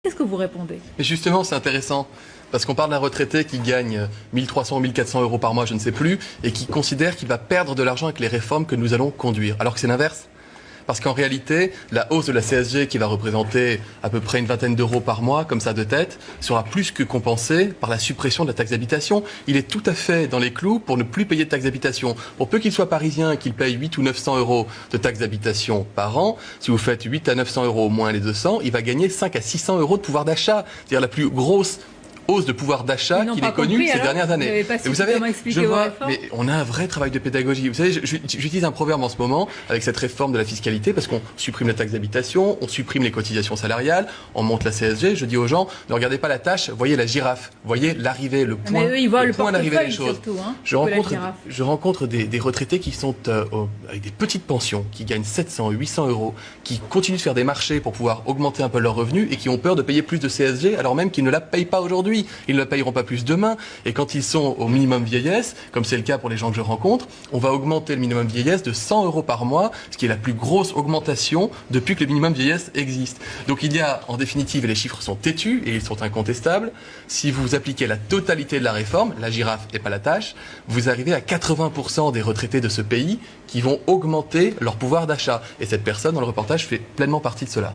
Qu'est-ce que vous répondez? Mais justement, c'est intéressant. Parce qu'on parle d'un retraité qui gagne 1300 ou 1400 euros par mois, je ne sais plus, et qui considère qu'il va perdre de l'argent avec les réformes que nous allons conduire. Alors que c'est l'inverse. Parce qu'en réalité, la hausse de la CSG, qui va représenter à peu près une vingtaine d'euros par mois, comme ça de tête, sera plus que compensée par la suppression de la taxe d'habitation. Il est tout à fait dans les clous pour ne plus payer de taxe d'habitation. Pour peu qu'il soit parisien et qu'il paye 8 ou 900 euros de taxe d'habitation par an, si vous faites 8 à 900 euros moins les 200, il va gagner 5 à 600 euros de pouvoir d'achat. C'est-à-dire la plus grosse hausse de pouvoir d'achat qu'il ait connue ces dernières années. Et vous savez, je vois, mais on a un vrai travail de pédagogie. Vous savez, j'utilise un proverbe en ce moment avec cette réforme de la fiscalité parce qu'on supprime la taxe d'habitation, on supprime les cotisations salariales, on monte la CSG. Je dis aux gens, ne regardez pas la tâche, voyez la girafe, voyez l'arrivée, le point, le point d'arrivée des choses. Surtout, hein, je rencontre des retraités qui sont avec des petites pensions, qui gagnent 700, 800 euros, qui continuent de faire des marchés pour pouvoir augmenter un peu leurs revenus et qui ont peur de payer plus de CSG alors même qu'ils ne la payent pas aujourd'hui. Ils ne la payeront pas plus demain. Et quand ils sont au minimum vieillesse, comme c'est le cas pour les gens que je rencontre, on va augmenter le minimum vieillesse de 100 euros par mois, ce qui est la plus grosse augmentation depuis que le minimum vieillesse existe. Donc il y a, en définitive, et les chiffres sont têtus et ils sont incontestables, si vous appliquez la totalité de la réforme, la girafe et pas la tâche, vous arrivez à 80% des retraités de ce pays qui vont augmenter leur pouvoir d'achat. Et cette personne, dans le reportage, fait pleinement partie de cela.